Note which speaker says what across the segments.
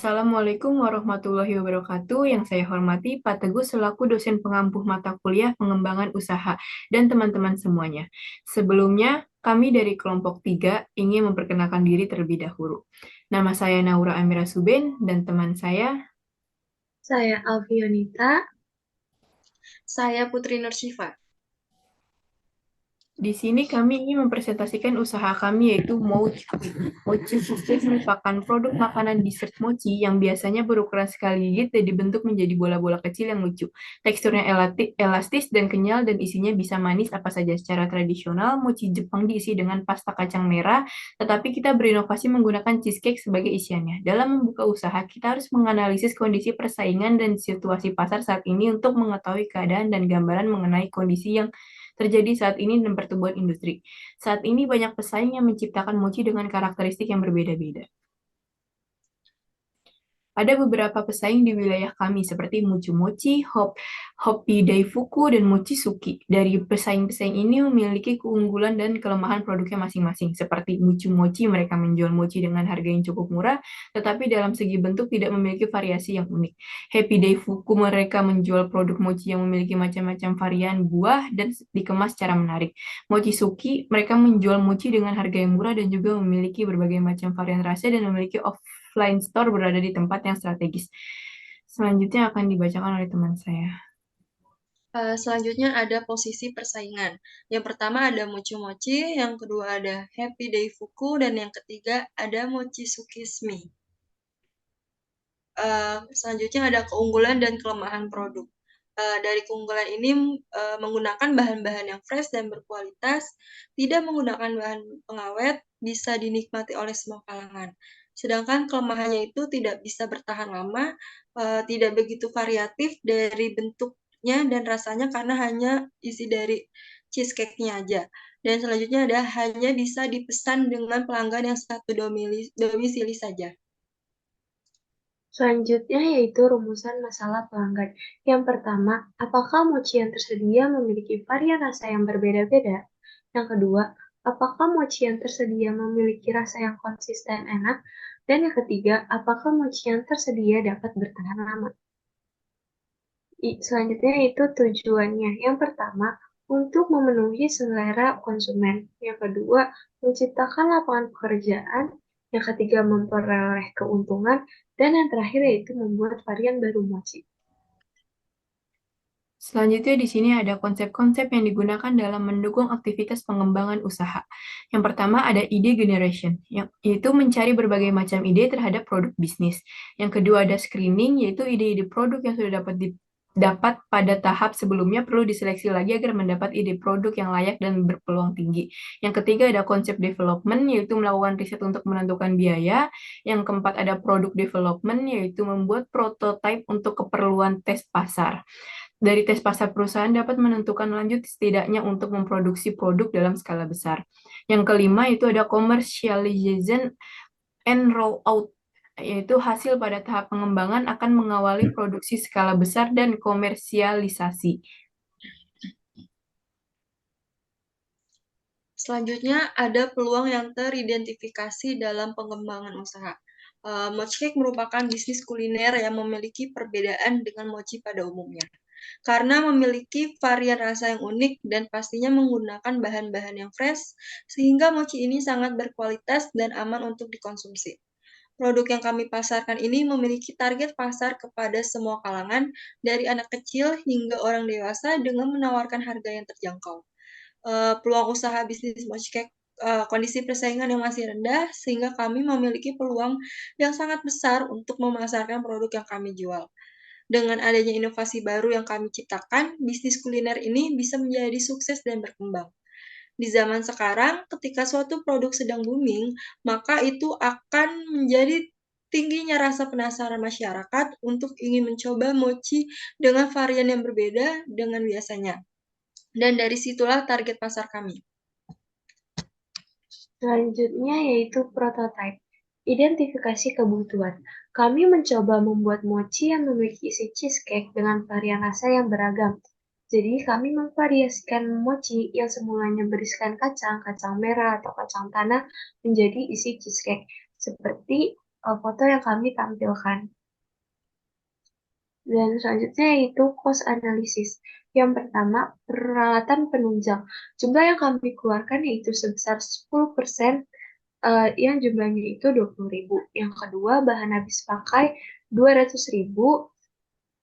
Speaker 1: Assalamualaikum warahmatullahi wabarakatuh. Yang saya hormati Pak Teguh selaku dosen pengampu mata kuliah pengembangan usaha dan teman-teman semuanya. Sebelumnya, kami dari kelompok 3 ingin memperkenalkan diri terlebih dahulu. Nama saya Naura Amira Suben dan teman saya.
Speaker 2: Saya Alfionita.
Speaker 3: Saya Putri Nursyifa.
Speaker 1: Di sini kami ingin mempresentasikan usaha kami yaitu Mochi. Mochi Sukses merupakan produk makanan dessert mochi yang biasanya berukuran sekali gigit dan dibentuk menjadi bola-bola kecil yang lucu. Teksturnya elastis dan kenyal dan isinya bisa manis apa saja. Secara tradisional, mochi Jepang diisi dengan pasta kacang merah, tetapi kita berinovasi menggunakan cheesecake sebagai isiannya. Dalam membuka usaha, kita harus menganalisis kondisi persaingan dan situasi pasar saat ini untuk mengetahui keadaan dan gambaran mengenai kondisi yang terjadi saat ini dan pertumbuhan industri. Saat ini banyak pesaing yang menciptakan mochi dengan karakteristik yang berbeda-beda. Ada beberapa pesaing di wilayah kami seperti Mucu Mochi, Hopi Daifuku, dan Mochi Suki. Dari pesaing-pesaing ini memiliki keunggulan dan kelemahan produknya masing-masing. Seperti Mucu Mochi, mereka menjual mochi dengan harga yang cukup murah, tetapi dalam segi bentuk tidak memiliki variasi yang unik. Happy Daifuku, mereka menjual produk mochi yang memiliki macam-macam varian buah dan dikemas secara menarik. Mochi Suki, mereka menjual mochi dengan harga yang murah dan juga memiliki berbagai macam varian rasa dan memiliki offline store berada di tempat yang strategis. Selanjutnya akan dibacakan oleh teman saya.
Speaker 3: Selanjutnya ada posisi persaingan. Yang pertama ada Mochi Mochi, yang kedua ada Happy Day Fuku, dan yang ketiga ada Mochi Sukismi. Selanjutnya ada keunggulan dan kelemahan produk. Dari keunggulan ini menggunakan bahan-bahan yang fresh dan berkualitas, tidak menggunakan bahan pengawet, bisa dinikmati oleh semua kalangan. Sedangkan kelemahannya itu tidak bisa bertahan lama, tidak begitu variatif dari bentuknya dan rasanya karena hanya isi dari cheesecake-nya aja. Dan selanjutnya ada hanya bisa dipesan dengan pelanggan yang satu domisili saja.
Speaker 2: Selanjutnya yaitu rumusan masalah pelanggan. Yang pertama, apakah mochi yang tersedia memiliki varian rasa yang berbeda-beda? Yang kedua, apakah mochi yang tersedia memiliki rasa yang konsisten enak? Dan yang ketiga, apakah mochi yang tersedia dapat bertahan lama? Selanjutnya itu tujuannya. Yang pertama, untuk memenuhi selera konsumen. Yang kedua, menciptakan lapangan pekerjaan. Yang ketiga, memperoleh keuntungan. Dan yang terakhir yaitu membuat varian baru mochi.
Speaker 1: Selanjutnya di sini ada konsep-konsep yang digunakan dalam mendukung aktivitas pengembangan usaha. Yang pertama ada ide generation, yaitu mencari berbagai macam ide terhadap produk bisnis. Yang kedua ada screening, yaitu ide-ide produk yang sudah dapat pada tahap sebelumnya perlu diseleksi lagi agar mendapat ide produk yang layak dan berpeluang tinggi. Yang ketiga ada konsep development, yaitu melakukan riset untuk menentukan biaya. Yang keempat ada produk development, yaitu membuat prototipe untuk keperluan tes pasar. Dari tes pasar perusahaan dapat menentukan lanjut setidaknya untuk memproduksi produk dalam skala besar. Yang kelima itu ada commercialization and rollout, yaitu hasil pada tahap pengembangan akan mengawali produksi skala besar dan komersialisasi.
Speaker 3: Selanjutnya ada peluang yang teridentifikasi dalam pengembangan usaha. Mochi Cake merupakan bisnis kuliner yang memiliki perbedaan dengan mochi pada umumnya. Karena memiliki varian rasa yang unik dan pastinya menggunakan bahan-bahan yang fresh, sehingga mochi ini sangat berkualitas dan aman untuk dikonsumsi. Produk yang kami pasarkan ini memiliki target pasar kepada semua kalangan, dari anak kecil hingga orang dewasa dengan menawarkan harga yang terjangkau. Peluang usaha bisnis mochi cake, kondisi persaingan yang masih rendah, sehingga kami memiliki peluang yang sangat besar untuk memasarkan produk yang kami jual. Dengan adanya inovasi baru yang kami ciptakan, bisnis kuliner ini bisa menjadi sukses dan berkembang. Di zaman sekarang, ketika suatu produk sedang booming, maka itu akan menjadi tingginya rasa penasaran masyarakat untuk ingin mencoba mochi dengan varian yang berbeda dengan biasanya. Dan dari situlah target pasar kami.
Speaker 2: Selanjutnya yaitu prototype. Identifikasi kebutuhan. Kami mencoba membuat mochi yang memiliki isi cheesecake dengan varian rasa yang beragam. Jadi kami memvariasikan mochi yang semulanya berisikan kacang, kacang merah, atau kacang tanah menjadi isi cheesecake. Seperti foto yang kami tampilkan. Dan selanjutnya yaitu cost analysis. Yang pertama, peralatan penunjang. Jumlah yang kami keluarkan yaitu sebesar 10%, yang jumlahnya itu 20.000. Yang kedua, bahan habis pakai 200.000.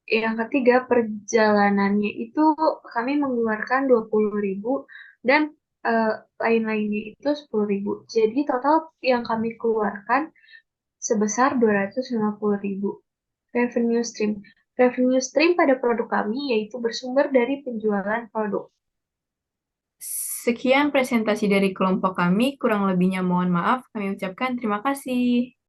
Speaker 2: Yang ketiga, perjalanannya itu kami mengeluarkan 20.000 dan lain-lainnya itu 10.000. Jadi total yang kami keluarkan sebesar 250.000. Revenue stream. Revenue stream pada produk kami yaitu bersumber dari penjualan produk.
Speaker 1: Sekian presentasi dari kelompok kami, kurang lebihnya mohon maaf, kami ucapkan terima kasih.